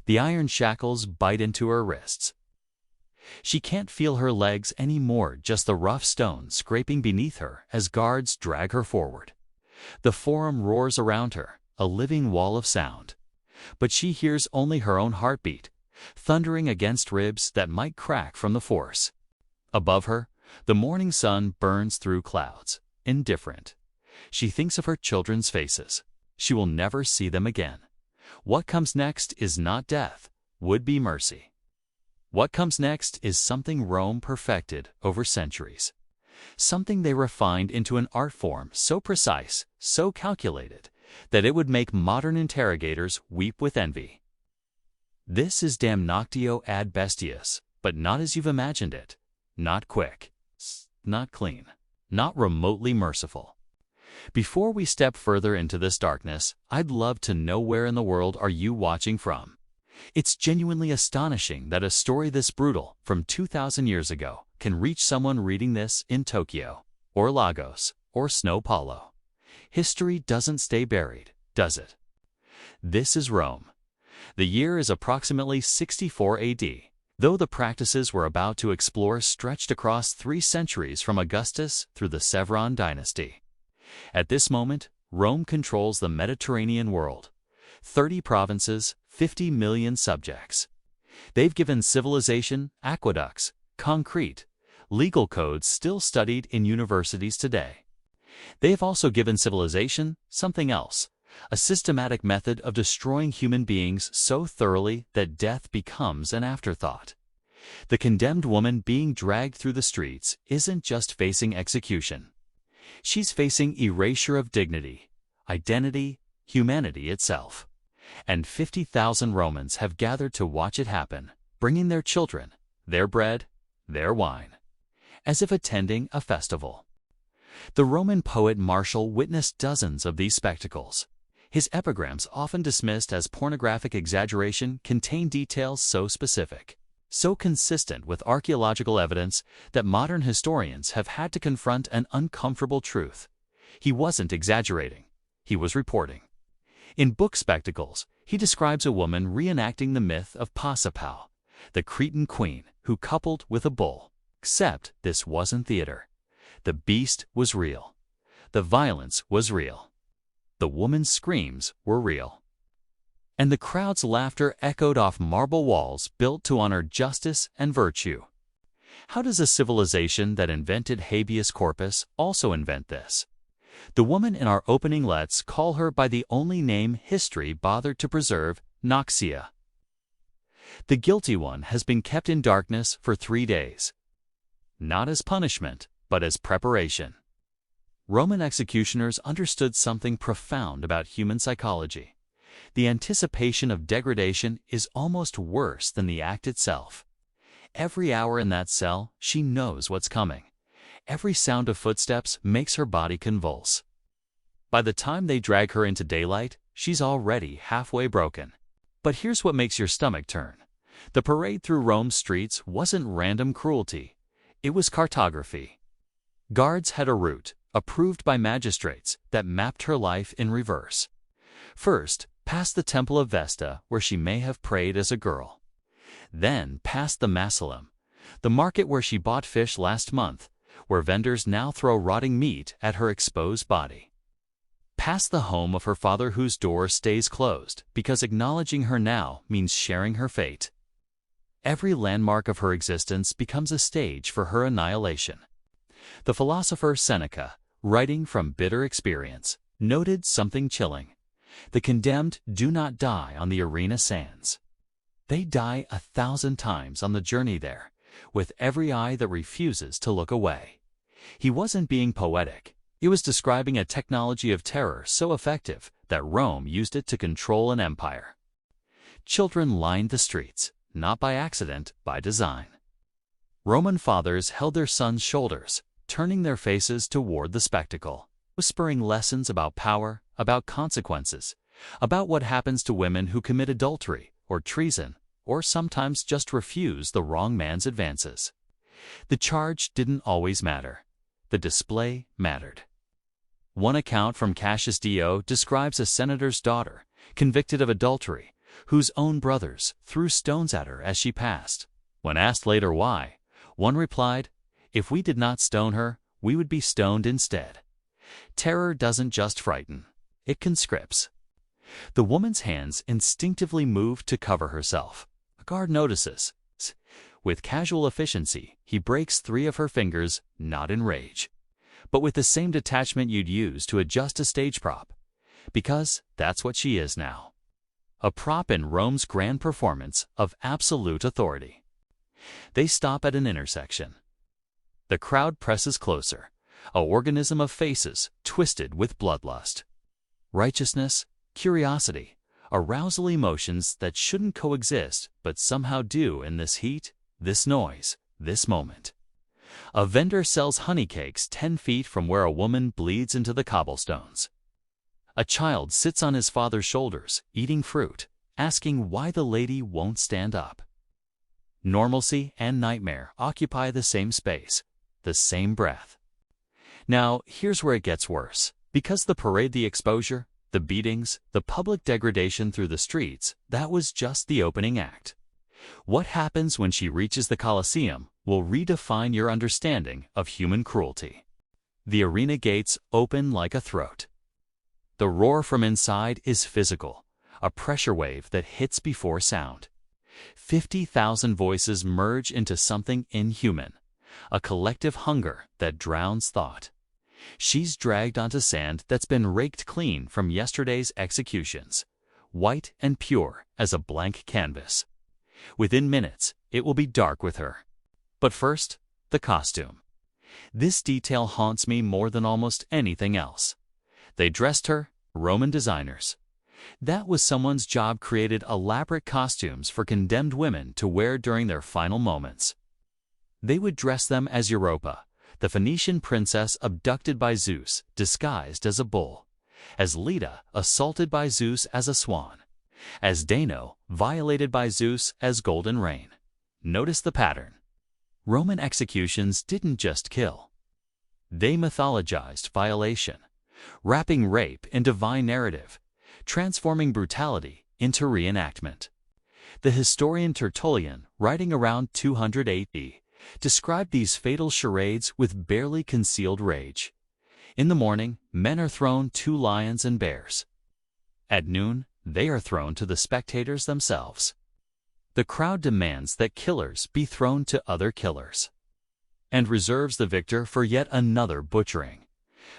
The iron shackles bite into her wrists. She can't feel her legs anymore, just the rough stone scraping beneath her as guards drag her forward. The forum roars around her, a living wall of sound. But she hears only her own heartbeat, thundering against ribs that might crack from the force. Above her, the morning sun burns through clouds, indifferent. She thinks of her children's faces. She will never see them again. What comes next is not death, would be mercy. What comes next is something Rome perfected over centuries. Something they refined into an art form so precise, so calculated, that it would make modern interrogators weep with envy. This is damnatio ad bestias, but not as you've imagined it. Not quick, not clean, not remotely merciful. Before we step further into this darkness, I'd love to know, where in the world are you watching from? It's genuinely astonishing that a story this brutal, from 2,000 years ago, can reach someone reading this in Tokyo, or Lagos, or São Paulo. History doesn't stay buried, does it? This is Rome. The year is approximately 64 AD, though the practices we're about to explore stretched across 3 centuries from Augustus through the Severan dynasty. At this moment, Rome controls the Mediterranean world. 30 provinces, 50 million subjects. They've given civilization, aqueducts, concrete, legal codes still studied in universities today. They've also given civilization something else, a systematic method of destroying human beings so thoroughly that death becomes an afterthought. The condemned woman being dragged through the streets isn't just facing execution. She's facing erasure of dignity, identity, humanity itself. And 50,000 Romans have gathered to watch it happen, bringing their children, their bread, their wine, as if attending a festival. The Roman poet Martial witnessed dozens of these spectacles. His epigrams, often dismissed as pornographic exaggeration, contain details so specific, so consistent with archaeological evidence that modern historians have had to confront an uncomfortable truth. He wasn't exaggerating, he was reporting. In Book Spectacles, he describes a woman reenacting the myth of Pasiphae, the Cretan queen who coupled with a bull. Except this wasn't theater. The beast was real. The violence was real. The woman's screams were real. And the crowd's laughter echoed off marble walls built to honor justice and virtue. How does a civilization that invented habeas corpus also invent this? The woman in our opening, let's call her by the only name history bothered to preserve, Noxia. The guilty one has been kept in darkness for 3 days. Not as punishment, but as preparation. Roman executioners understood something profound about human psychology. The anticipation of degradation is almost worse than the act itself. Every hour in that cell, she knows what's coming. Every sound of footsteps makes her body convulse. By the time they drag her into daylight, she's already halfway broken. But here's what makes your stomach turn. The parade through Rome's streets wasn't random cruelty. It was cartography. Guards had a route, approved by magistrates, that mapped her life in reverse. First, past the Temple of Vesta, where she may have prayed as a girl. Then past the Masalum, the market where she bought fish last month, where vendors now throw rotting meat at her exposed body. Past the home of her father, whose door stays closed, because acknowledging her now means sharing her fate. Every landmark of her existence becomes a stage for her annihilation. The philosopher Seneca, writing from bitter experience, noted something chilling. The condemned do not die on the arena sands. They die 1,000 times on the journey there, with every eye that refuses to look away. He wasn't being poetic. He was describing a technology of terror so effective that Rome used it to control an empire. Children lined the streets, not by accident, by design. Roman fathers held their sons' shoulders, turning their faces toward the spectacle, whispering lessons about power, about consequences, about what happens to women who commit adultery or treason, or sometimes just refuse the wrong man's advances. The charge didn't always matter. The display mattered. One account from Cassius Dio describes a senator's daughter, convicted of adultery, whose own brothers threw stones at her as she passed. When asked later why, one replied, "If we did not stone her, we would be stoned instead." Terror doesn't just frighten, it conscripts. The woman's hands instinctively move to cover herself. A guard notices. With casual efficiency, he breaks 3 of her fingers, not in rage, but with the same detachment you'd use to adjust a stage prop, because that's what she is now. A prop in Rome's grand performance of absolute authority. They stop at an intersection. The crowd presses closer, an organism of faces twisted with bloodlust. Righteousness, curiosity, arousal emotions that shouldn't coexist but somehow do in this heat, this noise, this moment. A vendor sells honey cakes 10 feet from where a woman bleeds into the cobblestones. A child sits on his father's shoulders, eating fruit, asking why the lady won't stand up. Normalcy and nightmare occupy the same space, the same breath. Now, here's where it gets worse. Because the parade, the exposure, the beatings, the public degradation through the streets, that was just the opening act. What happens when she reaches the Colosseum will redefine your understanding of human cruelty. The arena gates open like a throat. The roar from inside is physical, a pressure wave that hits before sound. 50,000 voices merge into something inhuman, a collective hunger that drowns thought. She's dragged onto sand that's been raked clean from yesterday's executions, white and pure as a blank canvas. Within minutes, it will be dark with her. But first, the costume. This detail haunts me more than almost anything else. They dressed her, Roman designers. That was someone's job, created elaborate costumes for condemned women to wear during their final moments. They would dress them as Europa, the Phoenician princess abducted by Zeus, disguised as a bull, as Leda, assaulted by Zeus as a swan, as Dano, violated by Zeus as golden rain. Notice the pattern. Roman executions didn't just kill. They mythologized violation, wrapping rape in divine narrative, transforming brutality into reenactment. The historian Tertullian, writing around 200 AD, described these fatal charades with barely concealed rage. In the morning, men are thrown to lions and bears. At noon, they are thrown to the spectators themselves. The crowd demands that killers be thrown to other killers, and reserves the victor for yet another butchering.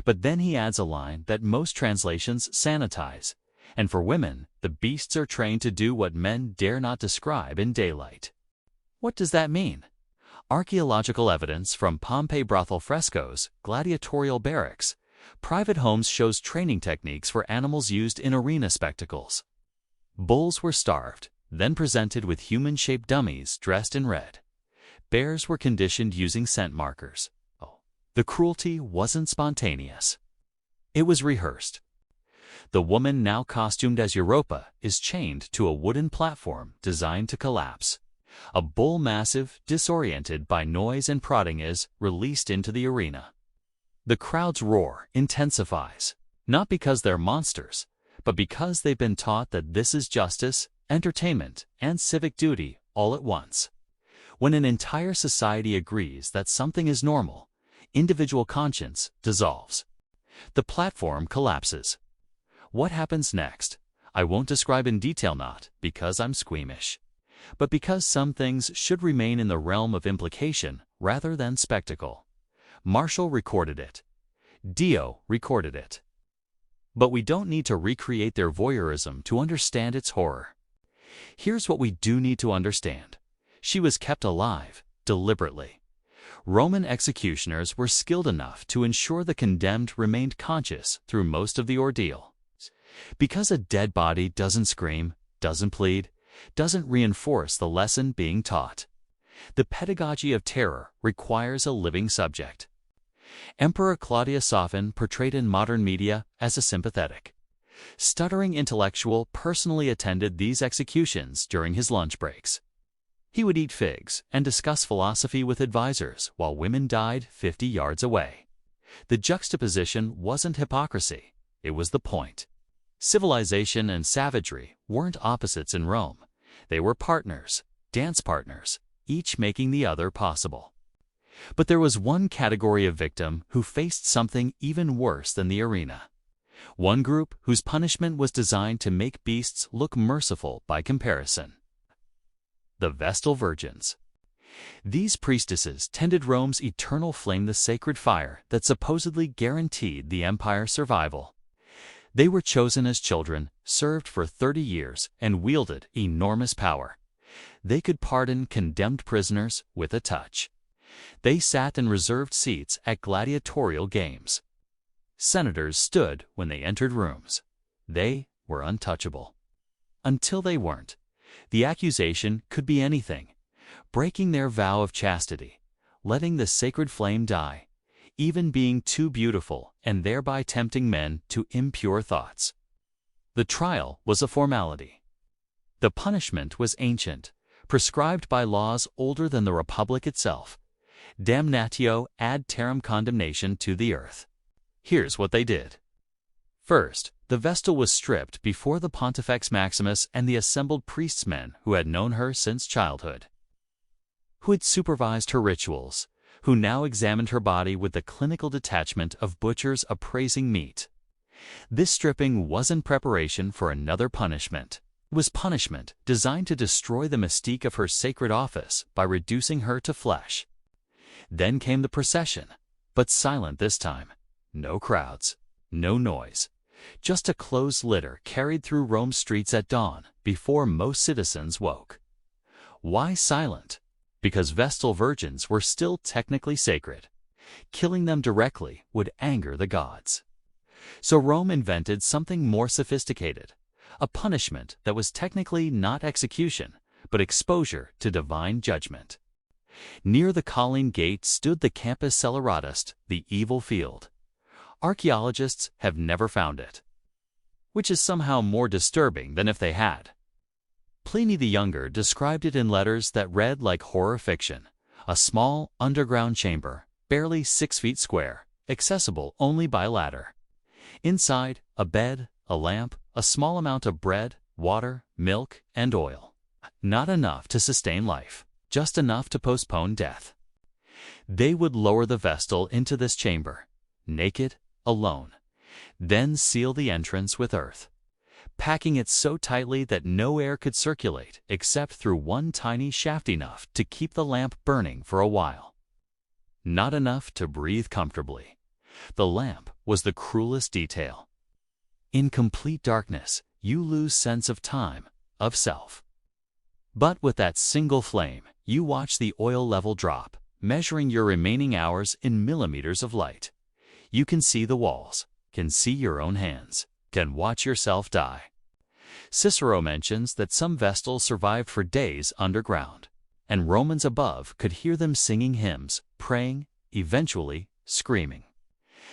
But then he adds a line that most translations sanitize, and for women, the beasts are trained to do what men dare not describe in daylight. What does that mean? Archaeological evidence from Pompeii brothel frescoes, gladiatorial barracks, private homes shows training techniques for animals used in arena spectacles. Bulls were starved, then presented with human-shaped dummies dressed in red. Bears were conditioned using scent markers. The cruelty wasn't spontaneous. It was rehearsed. The woman, now costumed as Europa, is chained to a wooden platform designed to collapse. A bull, massive, disoriented by noise and prodding, is released into the arena. The crowd's roar intensifies, not because they're monsters, but because they've been taught that this is justice, entertainment, and civic duty all at once. When an entire society agrees that something is normal, individual conscience dissolves. The platform collapses. What happens next? I won't describe in detail, not because I'm squeamish, but because some things should remain in the realm of implication rather than spectacle. Marshall recorded it. Dio recorded it. But we don't need to recreate their voyeurism to understand its horror. Here's what we do need to understand. She was kept alive, deliberately. Roman executioners were skilled enough to ensure the condemned remained conscious through most of the ordeal. Because a dead body doesn't scream, doesn't plead, doesn't reinforce the lesson being taught. The pedagogy of terror requires a living subject. Emperor Claudius, often portrayed in modern media as a sympathetic, stuttering intellectual, personally attended these executions during his lunch breaks. He would eat figs and discuss philosophy with advisors while women died 50 yards away. The juxtaposition wasn't hypocrisy, it was the point. Civilization and savagery weren't opposites in Rome. They were partners, dance partners, each making the other possible. But there was one category of victim who faced something even worse than the arena. One group whose punishment was designed to make beasts look merciful by comparison. The Vestal Virgins. These priestesses tended Rome's eternal flame, the sacred fire that supposedly guaranteed the empire's survival. They were chosen as children, served for 30 years, and wielded enormous power. They could pardon condemned prisoners with a touch. They sat in reserved seats at gladiatorial games. Senators stood when they entered rooms. They were untouchable. Until they weren't. The accusation could be anything: breaking their vow of chastity, letting the sacred flame die, even being too beautiful and thereby tempting men to impure thoughts. The trial was a formality. The punishment was ancient, prescribed by laws older than the Republic itself. Damnatio ad terram, condemnation to the earth. Here's what they did. First, the Vestal was stripped before the Pontifex Maximus and the assembled priestmen who had known her since childhood, who had supervised her rituals, who now examined her body with the clinical detachment of butchers appraising meat. This stripping wasn't preparation for another punishment. It was punishment designed to destroy the mystique of her sacred office by reducing her to flesh. Then came the procession, but silent this time. No crowds, no noise, just a closed litter carried through Rome's streets at dawn before most citizens woke. Why silent? Because Vestal virgins were still technically sacred. Killing them directly would anger the gods. So Rome invented something more sophisticated, a punishment that was technically not execution, but exposure to divine judgment. Near the Colline Gate stood the Campus Celeratus, the evil field. Archaeologists have never found it, which is somehow more disturbing than if they had. Pliny the Younger described it in letters that read like horror fiction: a small, underground chamber, barely 6 feet square, accessible only by ladder. Inside, a bed, a lamp, a small amount of bread, water, milk, and oil. Not enough to sustain life, just enough to postpone death. They would lower the Vestal into this chamber, naked, alone, then seal the entrance with earth, packing it so tightly that no air could circulate except through one tiny shaft, enough to keep the lamp burning for a while. Not enough to breathe comfortably. The lamp was the cruelest detail. In complete darkness, you lose sense of time, of self. But with that single flame, you watch the oil level drop, measuring your remaining hours in millimeters of light. You can see the walls, can see your own hands, can watch yourself die. Cicero mentions that some Vestals survived for days underground, and Romans above could hear them singing hymns, praying, eventually screaming.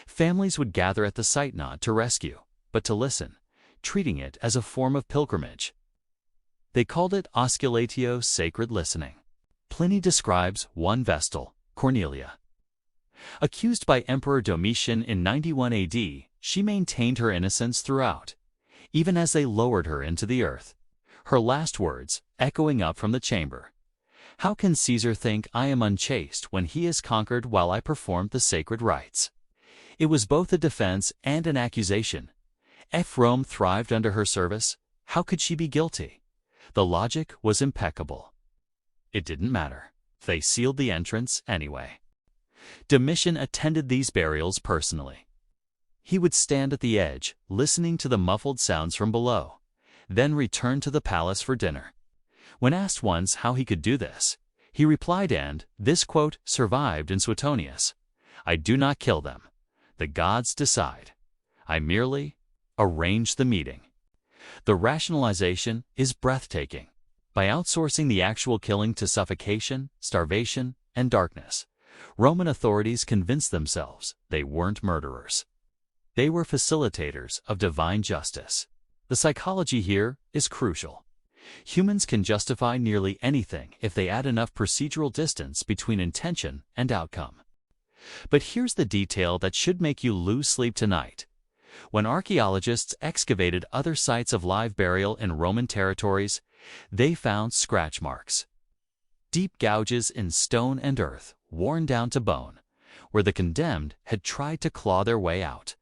Families would gather at the site not to rescue, but to listen, treating it as a form of pilgrimage. They called it osculatio, sacred listening. Pliny describes one Vestal, Cornelia. Accused by Emperor Domitian in 91 AD, she maintained her innocence throughout, even as they lowered her into the earth. Her last words, echoing up from the chamber: "How can Caesar think I am unchaste when he is conquered while I perform the sacred rites?" It was both a defense and an accusation. If Rome thrived under her service, how could she be guilty? The logic was impeccable. It didn't matter. They sealed the entrance anyway. Domitian attended these burials personally. He would stand at the edge, listening to the muffled sounds from below, then return to the palace for dinner. When asked once how he could do this, he replied, and this quote survived in Suetonius: "I do not kill them. The gods decide. I merely arrange the meeting." The rationalization is breathtaking. By outsourcing the actual killing to suffocation, starvation, and darkness, Roman authorities convinced themselves they weren't murderers. They were facilitators of divine justice. The psychology here is crucial. Humans can justify nearly anything if they add enough procedural distance between intention and outcome. But here's the detail that should make you lose sleep tonight. When archaeologists excavated other sites of live burial in Roman territories, they found scratch marks. Deep gouges in stone and earth, worn down to bone, where the condemned had tried to claw their way out.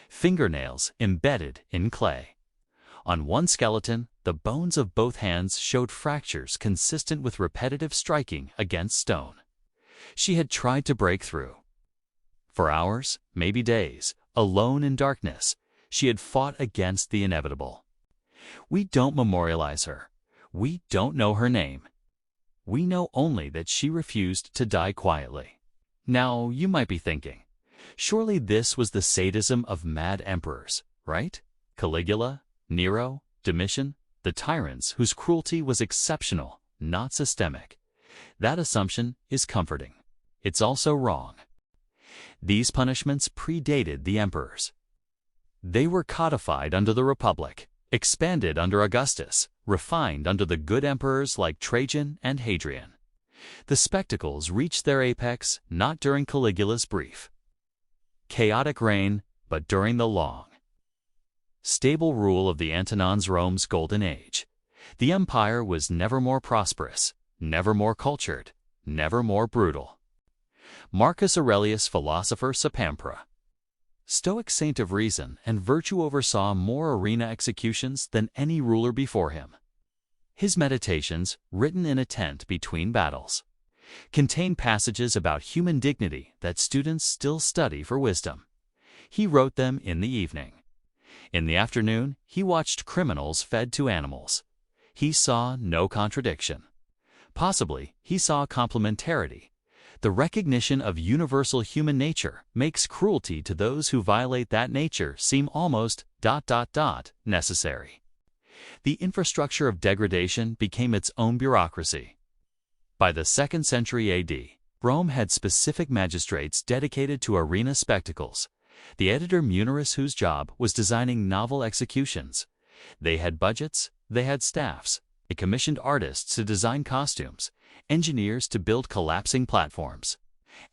Fingernails embedded in clay. On one skeleton, the bones of both hands showed fractures consistent with repetitive striking against stone. She had tried to break through. For hours, maybe days, alone in darkness, she had fought against the inevitable. We don't memorialize her. We don't know her name. We know only that she refused to die quietly. Now, you might be thinking, surely this was the sadism of mad emperors, right? Caligula, Nero, Domitian, the tyrants whose cruelty was exceptional, not systemic. That assumption is comforting. It's also wrong. These punishments predated the emperors. They were codified under the Republic, expanded under Augustus, refined under the good emperors like Trajan and Hadrian. The spectacles reached their apex not during Caligula's brief, chaotic reign, but during the long, stable rule of the Antonines' Rome's golden age. The empire was never more prosperous, never more cultured, never more brutal. Marcus Aurelius, philosopher Sapampra, Stoic saint of reason and virtue, oversaw more arena executions than any ruler before him. His meditations, written in a tent between battles, contain passages about human dignity that students still study for wisdom. He wrote them in the evening. In the afternoon, he watched criminals fed to animals. He saw no contradiction. Possibly, he saw complementarity. The recognition of universal human nature makes cruelty to those who violate that nature seem almost ... necessary. The infrastructure of degradation became its own bureaucracy. By the 2nd century AD, Rome had specific magistrates dedicated to arena spectacles. The editor Munirus, whose job was designing novel executions. They had budgets, they had staffs. They commissioned artists to design costumes, engineers to build collapsing platforms,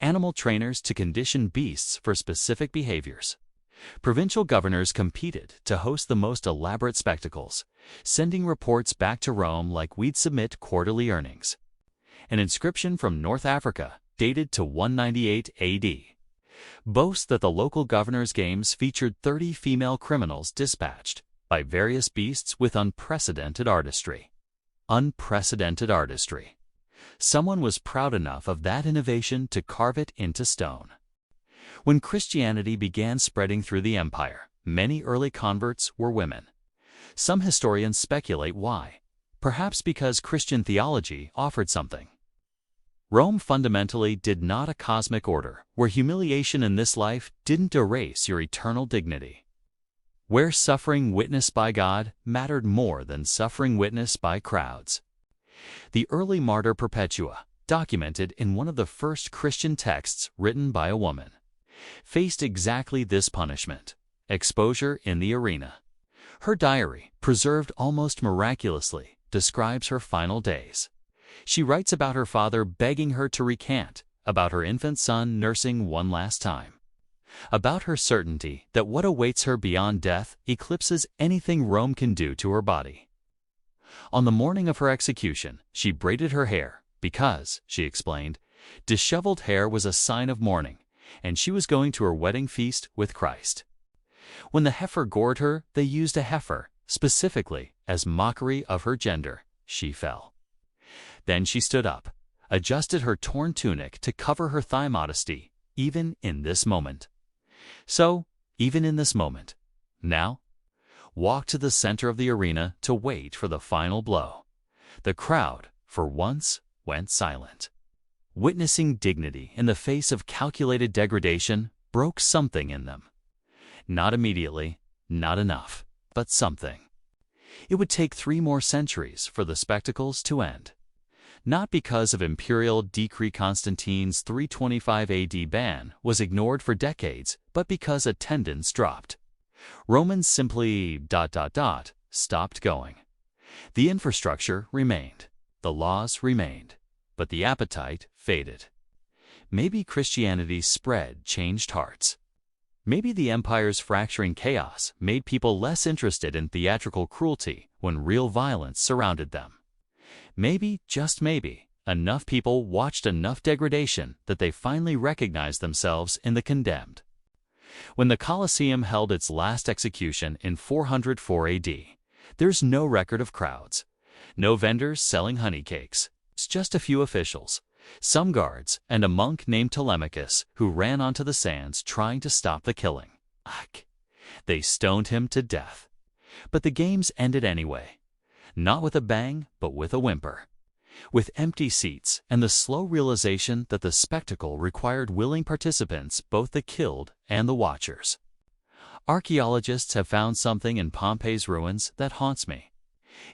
animal trainers to condition beasts for specific behaviors. Provincial governors competed to host the most elaborate spectacles, sending reports back to Rome like we'd submit quarterly earnings. An inscription from North Africa, dated to 198 AD, boasts that the local governor's games featured 30 female criminals dispatched by various beasts with unprecedented artistry. Unprecedented artistry. Someone was proud enough of that innovation to carve it into stone. When Christianity began spreading through the empire, many early converts were women. Some historians speculate why. Perhaps because Christian theology offered something. Rome fundamentally did not a cosmic order, where humiliation in this life didn't erase your eternal dignity. Where suffering witnessed by God mattered more than suffering witnessed by crowds. The early martyr Perpetua, documented in one of the first Christian texts written by a woman, faced exactly this punishment: exposure in the arena. Her diary, preserved almost miraculously, describes her final days. She writes about her father begging her to recant, about her infant son nursing one last time, about her certainty that what awaits her beyond death eclipses anything Rome can do to her body. On the morning of her execution, she braided her hair because, she explained, disheveled hair was a sign of mourning, and she was going to her wedding feast with Christ. When the heifer gored her, they used a heifer, specifically, as mockery of her gender. She fell. Then she stood up, adjusted her torn tunic to cover her thigh modesty, even in this moment. So, even in this moment, now, walked to the center of the arena to wait for the final blow. The crowd, for once, went silent. Witnessing dignity in the face of calculated degradation broke something in them. Not immediately, not enough, but something. It would take 3 more centuries for the spectacles to end. Not because of imperial decree. Constantine's 325 AD ban was ignored for decades, but because attendance dropped. Romans simply ... stopped going. The infrastructure remained, the laws remained, but the appetite faded. Maybe Christianity's spread changed hearts. Maybe the empire's fracturing chaos made people less interested in theatrical cruelty when real violence surrounded them. Maybe, just maybe, enough people watched enough degradation that they finally recognized themselves in the condemned. When the Colosseum held its last execution in 404 AD, there's no record of crowds, no vendors selling honey cakes. It's just a few officials, some guards, and a monk named Telemachus who ran onto the sands trying to stop the killing. They stoned him to death. But the games ended anyway. Not with a bang, but with a whimper. With empty seats and the slow realization that the spectacle required willing participants, both the killed and the watchers. Archaeologists have found something in Pompeii's ruins that haunts me.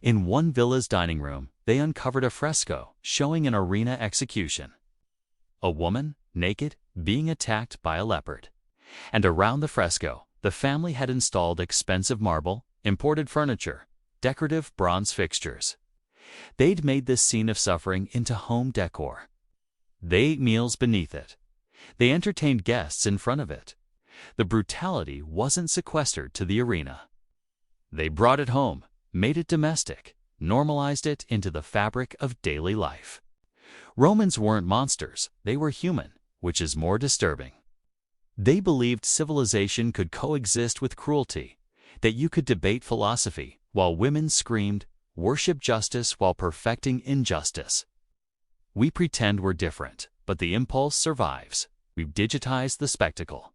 In one villa's dining room, they uncovered a fresco showing an arena execution. A woman, naked, being attacked by a leopard. And around the fresco, the family had installed expensive marble, imported furniture, decorative bronze fixtures. They'd made this scene of suffering into home decor. They ate meals beneath it. They entertained guests in front of it. The brutality wasn't sequestered to the arena. They brought it home, made it domestic, normalized it into the fabric of daily life. Romans weren't monsters, they were human, which is more disturbing. They believed civilization could coexist with cruelty, that you could debate philosophy while women screamed, worship justice while perfecting injustice. We pretend we're different, but the impulse survives. We've digitized the spectacle.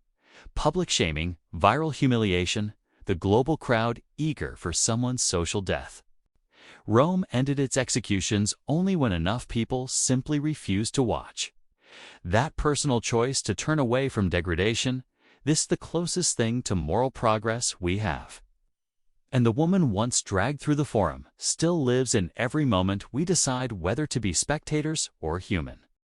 Public shaming, viral humiliation, the global crowd eager for someone's social death. Rome ended its executions only when enough people simply refused to watch. That personal choice to turn away from degradation, this the closest thing to moral progress we have. And the woman once dragged through the forum still lives in every moment we decide whether to be spectators or human.